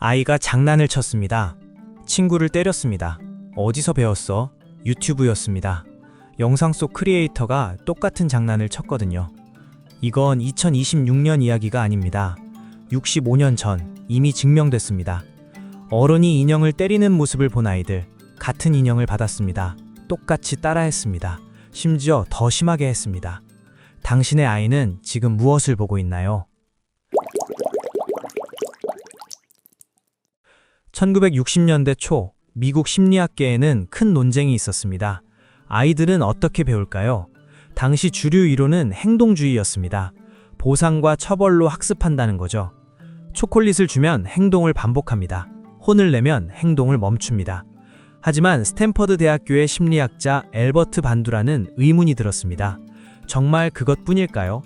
아이가 장난을 쳤습니다. 친구를 때렸습니다. 어디서 배웠어? 유튜브였습니다. 영상 속 크리에이터가 똑같은 장난을 쳤거든요. 이건 2026년 이야기가 아닙니다. 65년 전 이미 증명됐습니다. 어른이 인형을 때리는 모습을 본 아이들, 같은 인형을 받았습니다. 똑같이 따라했습니다. 심지어 더 심하게 했습니다. 당신의 아이는 지금 무엇을 보고 있나요? 1960년대 초 미국 심리학계에는 큰 논쟁이 있었습니다. 아이들은 어떻게 배울까요? 당시 주류 이론은 행동주의였습니다. 보상과 처벌로 학습한다는 거죠. 초콜릿을 주면 행동을 반복합니다. 혼을 내면 행동을 멈춥니다. 하지만 스탠퍼드 대학교의 심리학자 앨버트 반두라는 의문이 들었습니다. 정말 그것뿐일까요?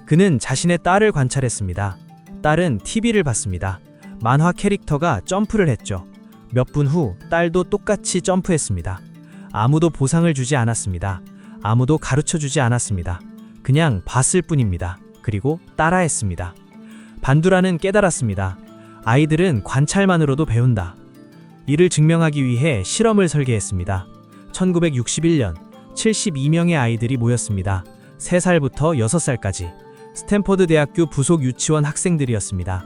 그는 자신의 딸을 관찰했습니다. 딸은 TV를 봤습니다. 만화 캐릭터가 점프를 했죠. 몇 분 후 딸도 똑같이 점프했습니다. 아무도 보상을 주지 않았습니다. 아무도 가르쳐 주지 않았습니다. 그냥 봤을 뿐입니다. 그리고 따라했습니다. 반두라는 깨달았습니다. 아이들은 관찰만으로도 배운다. 이를 증명하기 위해 실험을 설계했습니다. 1961년 72명의 아이들이 모였습니다. 3살부터 6살까지 스탠퍼드 대학교 부속 유치원 학생들이었습니다.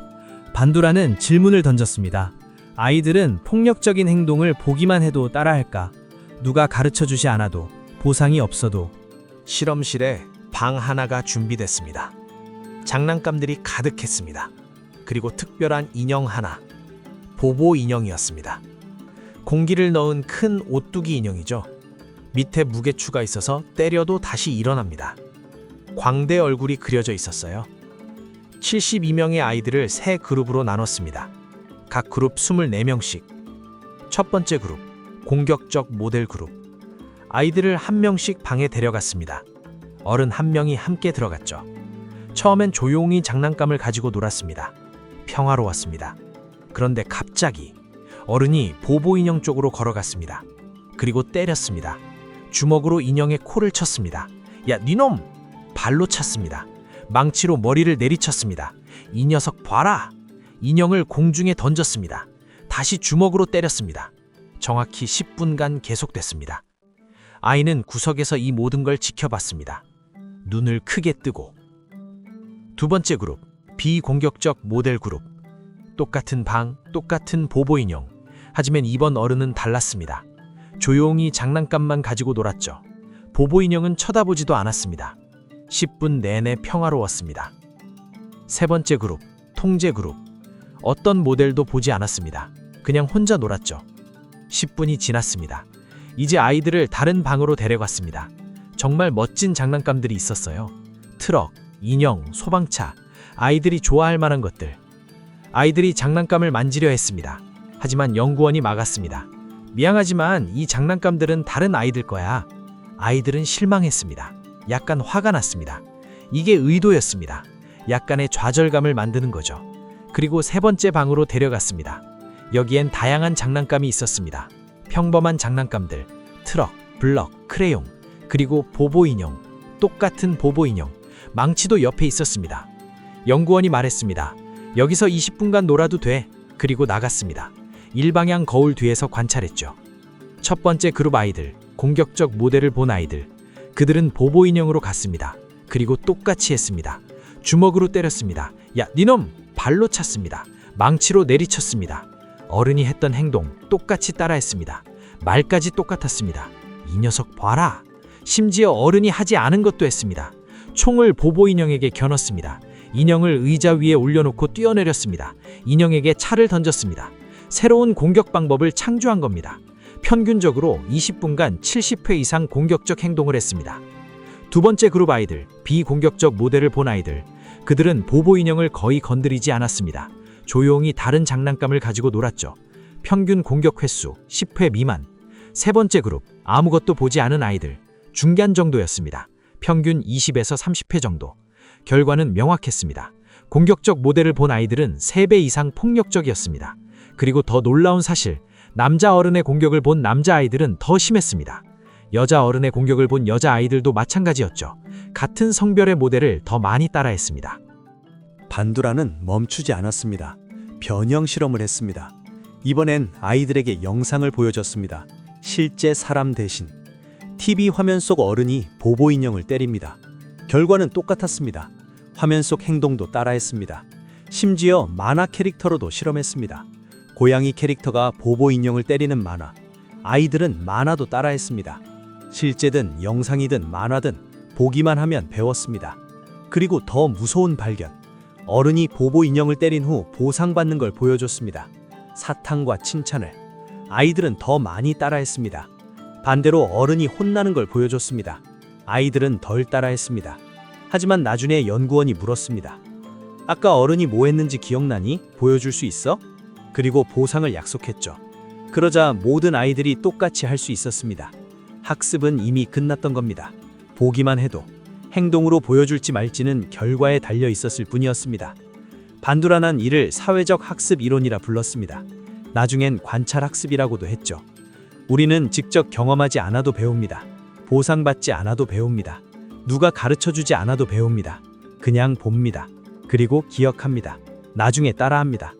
반두라는 질문을 던졌습니다. 아이들은 폭력적인 행동을 보기만 해도 따라할까? 누가 가르쳐주지 않아도, 보상이 없어도. 실험실에 방 하나가 준비됐습니다. 장난감들이 가득했습니다. 그리고 특별한 인형 하나, 보보 인형이었습니다. 공기를 넣은 큰 오뚜기 인형이죠. 밑에 무게추가 있어서 때려도 다시 일어납니다. 광대 얼굴이 그려져 있었어요. 72명의 아이들을 3그룹으로 나눴습니다. 각 그룹 24명씩. 첫 번째 그룹, 공격적 모델 그룹. 아이들을 1명씩 방에 데려갔습니다. 어른 1명이 함께 들어갔죠. 처음엔 조용히 장난감을 가지고 놀았습니다. 평화로웠습니다. 그런데 갑자기 어른이 보보 인형 쪽으로 걸어갔습니다. 그리고 때렸습니다. 주먹으로 인형의 코를 쳤습니다. 야, 니놈! 발로 찼습니다. 망치로 머리를 내리쳤습니다. 이 녀석 봐라! 인형을 공중에 던졌습니다. 다시 주먹으로 때렸습니다. 정확히 10분간 계속됐습니다. 아이는 구석에서 이 모든 걸 지켜봤습니다. 눈을 크게 뜨고. 두 번째 그룹, 비공격적 모델 그룹. 똑같은 방, 똑같은 보보 인형. 하지만 이번 어른은 달랐습니다. 조용히 장난감만 가지고 놀았죠. 보보 인형은 쳐다보지도 않았습니다. 10분 내내 평화로웠습니다. 세 번째 그룹, 통제 그룹. 어떤 모델도 보지 않았습니다. 그냥 혼자 놀았죠. 10분이 지났습니다. 이제 아이들을 다른 방으로 데려갔습니다. 정말 멋진 장난감들이 있었어요. 트럭, 인형, 소방차, 아이들이 좋아할 만한 것들. 아이들이 장난감을 만지려 했습니다. 하지만 연구원이 막았습니다. 미안하지만 이 장난감들은 다른 아이들 거야. 아이들은 실망했습니다. 약간 화가 났습니다. 이게 의도였습니다. 약간의 좌절감을 만드는 거죠. 그리고 3번째 방으로 데려갔습니다. 여기엔 다양한 장난감이 있었습니다. 평범한 장난감들, 트럭, 블럭, 크레용, 그리고 보보 인형, 똑같은 보보 인형, 망치도 옆에 있었습니다. 연구원이 말했습니다. 여기서 20분간 놀아도 돼. 그리고 나갔습니다. 일방향 거울 뒤에서 관찰했죠. 첫 번째 그룹 아이들, 공격적 모델을 본 아이들. 그들은 보보 인형으로 갔습니다. 그리고 똑같이 했습니다. 주먹으로 때렸습니다. 야, 니놈! 발로 찼습니다. 망치로 내리쳤습니다. 어른이 했던 행동 똑같이 따라했습니다. 말까지 똑같았습니다. 이 녀석 봐라! 심지어 어른이 하지 않은 것도 했습니다. 총을 보보 인형에게 겨눴습니다. 인형을 의자 위에 올려놓고 뛰어내렸습니다. 인형에게 차를 던졌습니다. 새로운 공격 방법을 창조한 겁니다. 평균적으로 20분간 70회 이상 공격적 행동을 했습니다. 두 번째 그룹 아이들, 비공격적 모델을 본 아이들. 그들은 보보 인형을 거의 건드리지 않았습니다. 조용히 다른 장난감을 가지고 놀았죠. 평균 공격 횟수 10회 미만. 세 번째 그룹, 아무것도 보지 않은 아이들. 중간 정도였습니다. 평균 20에서 30회 정도. 결과는 명확했습니다. 공격적 모델을 본 아이들은 3배 이상 폭력적이었습니다. 그리고 더 놀라운 사실, 남자 어른의 공격을 본 남자아이들은 더 심했습니다. 여자 어른의 공격을 본 여자아이들도 마찬가지였죠. 같은 성별의 모델을 더 많이 따라했습니다. 반두라는 멈추지 않았습니다. 변형 실험을 했습니다. 이번엔 아이들에게 영상을 보여줬습니다. 실제 사람 대신 TV 화면 속 어른이 보보 인형을 때립니다. 결과는 똑같았습니다. 화면 속 행동도 따라했습니다. 심지어 만화 캐릭터로도 실험했습니다. 고양이 캐릭터가 보보 인형을 때리는 만화, 아이들은 만화도 따라했습니다. 실제든 영상이든 만화든 보기만 하면 배웠습니다. 그리고 더 무서운 발견, 어른이 보보 인형을 때린 후 보상받는 걸 보여줬습니다. 사탕과 칭찬을. 아이들은 더 많이 따라했습니다. 반대로 어른이 혼나는 걸 보여줬습니다. 아이들은 덜 따라했습니다. 하지만 나중에 연구원이 물었습니다. 아까 어른이 뭐 했는지 기억나니? 보여줄 수 있어? 그리고 보상을 약속했죠. 그러자 모든 아이들이 똑같이 할 수 있었습니다. 학습은 이미 끝났던 겁니다. 보기만 해도 행동으로 보여줄지 말지는 결과에 달려 있었을 뿐이었습니다. 반두라는 이를 사회적 학습 이론이라 불렀습니다. 나중엔 관찰 학습이라고도 했죠. 우리는 직접 경험하지 않아도 배웁니다. 보상받지 않아도 배웁니다. 누가 가르쳐주지 않아도 배웁니다. 그냥 봅니다. 그리고 기억합니다. 나중에 따라합니다.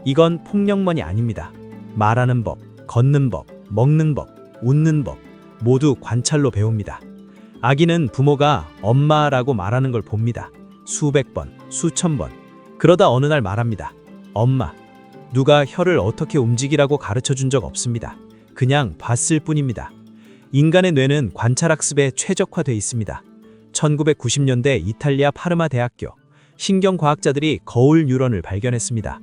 이건 폭력만이 아닙니다. 말하는 법, 걷는 법, 먹는 법, 웃는 법 모두 관찰로 배웁니다. 아기는 부모가 엄마라고 말하는 걸 봅니다. 수백 번, 수천 번. 그러다 어느 날 말합니다. 엄마. 누가 혀를 어떻게 움직이라고 가르쳐 준 적 없습니다. 그냥 봤을 뿐입니다. 인간의 뇌는 관찰학습에 최적화되어 있습니다. 1990년대 이탈리아 파르마 대학교 신경과학자들이 거울 뉴런을 발견했습니다.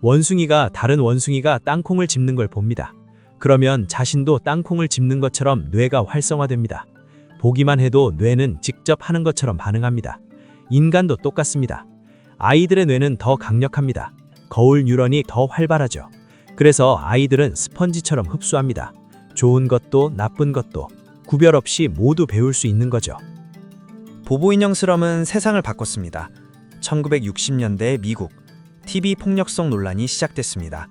원숭이가 다른 원숭이가 땅콩을 짚는 걸 봅니다. 그러면 자신도 땅콩을 짚는 것처럼 뇌가 활성화됩니다. 보기만 해도 뇌는 직접 하는 것처럼 반응합니다. 인간도 똑같습니다. 아이들의 뇌는 더 강력합니다. 거울 뉴런이 더 활발하죠. 그래서 아이들은 스펀지처럼 흡수합니다. 좋은 것도 나쁜 것도 구별 없이 모두 배울 수 있는 거죠. 보보 인형 실험은 세상을 바꿨습니다. 1960년대 미국 TV 폭력성 논란이 시작됐습니다.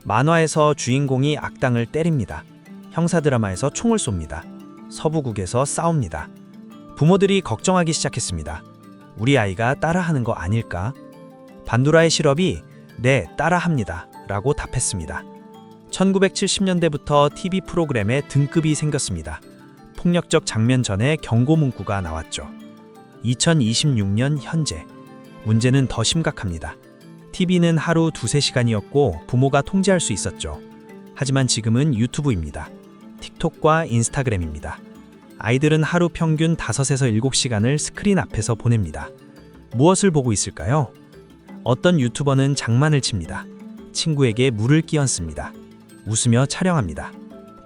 만화에서 주인공이 악당을 때립니다. 형사 드라마에서 총을 쏩니다. 서부국에서 싸웁니다. 부모들이 걱정하기 시작했습니다. 우리 아이가 따라하는 거 아닐까? 반두라의 실험이 네, 따라합니다. 라고 답했습니다. 1970년대부터 TV 프로그램에 등급이 생겼습니다. 폭력적 장면 전에 경고 문구가 나왔죠. 2026년 현재 문제는 더 심각합니다. TV는 하루 2-3시간이었고 부모가 통제할 수 있었죠. 하지만 지금은 유튜브입니다. 틱톡과 인스타그램입니다. 아이들은 하루 평균 5에서 7시간을 스크린 앞에서 보냅니다. 무엇을 보고 있을까요? 어떤 유튜버는 장난을 칩니다. 친구에게 물을 끼얹습니다. 웃으며 촬영합니다.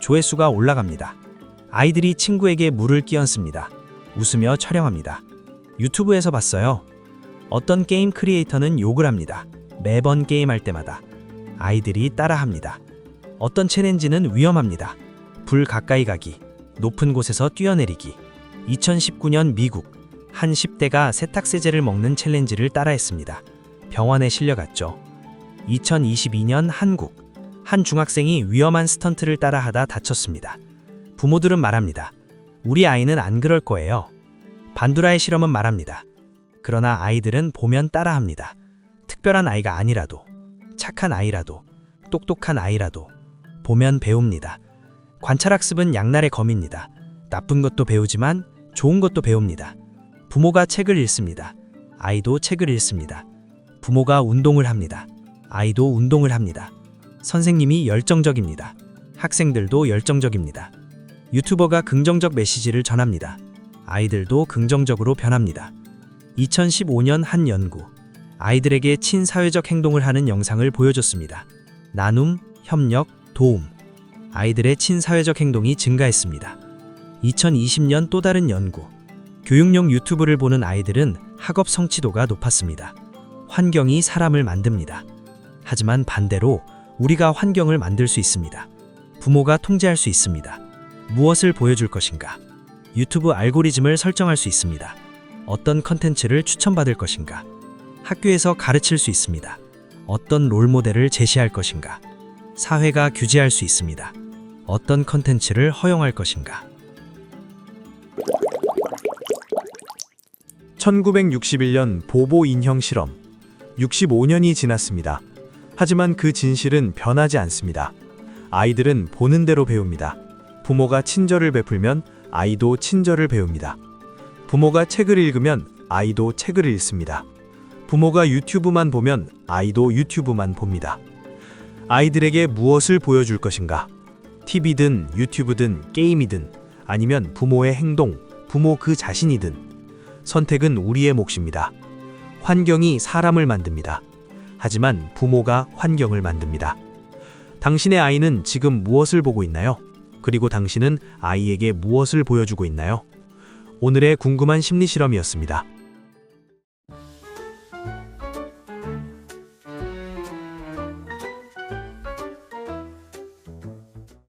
조회수가 올라갑니다. 아이들이 친구에게 물을 끼얹습니다. 웃으며 촬영합니다. 유튜브에서 봤어요. 어떤 게임 크리에이터는 욕을 합니다. 매번 게임할 때마다. 아이들이 따라합니다. 어떤 챌린지는 위험합니다. 불 가까이 가기, 높은 곳에서 뛰어내리기. 2019년 미국 한 10대가 세탁세제를 먹는 챌린지를 따라했습니다. 병원에 실려갔죠. 2022년 한국 한 중학생이 위험한 스턴트를 따라하다 다쳤습니다. 부모들은 말합니다. 우리 아이는 안 그럴 거예요. 반두라의 실험은 말합니다. 그러나 아이들은 보면 따라합니다. 특별한 아이가 아니라도, 착한 아이라도, 똑똑한 아이라도 보면 배웁니다. 관찰학습은 양날의 검입니다. 나쁜 것도 배우지만 좋은 것도 배웁니다. 부모가 책을 읽습니다. 아이도 책을 읽습니다. 부모가 운동을 합니다. 아이도 운동을 합니다. 선생님이 열정적입니다. 학생들도 열정적입니다. 유튜버가 긍정적 메시지를 전합니다. 아이들도 긍정적으로 변합니다. 2015년 한 연구, 아이들에게 친사회적 행동을 하는 영상을 보여줬습니다. 나눔, 협력, 도움. 아이들의 친사회적 행동이 증가했습니다. 2020년 또 다른 연구, 교육용 유튜브를 보는 아이들은 학업 성취도가 높았습니다. 환경이 사람을 만듭니다. 하지만 반대로 우리가 환경을 만들 수 있습니다. 부모가 통제할 수 있습니다. 무엇을 보여줄 것인가? 유튜브 알고리즘을 설정할 수 있습니다. 어떤 컨텐츠를 추천받을 것인가? 학교에서 가르칠 수 있습니다. 어떤 롤모델을 제시할 것인가? 사회가 규제할 수 있습니다. 어떤 컨텐츠를 허용할 것인가? 1961년 보보 인형 실험. 65년이 지났습니다. 하지만 그 진실은 변하지 않습니다. 아이들은 보는 대로 배웁니다. 부모가 친절을 베풀면 아이도 친절을 배웁니다. 부모가 책을 읽으면 아이도 책을 읽습니다. 부모가 유튜브만 보면 아이도 유튜브만 봅니다. 아이들에게 무엇을 보여줄 것인가? TV든 유튜브든 게임이든 아니면 부모의 행동, 부모 그 자신이든 선택은 우리의 몫입니다. 환경이 사람을 만듭니다. 하지만 부모가 환경을 만듭니다. 당신의 아이는 지금 무엇을 보고 있나요? 그리고 당신은 아이에게 무엇을 보여주고 있나요? 오늘의 궁금한 심리 실험이었습니다.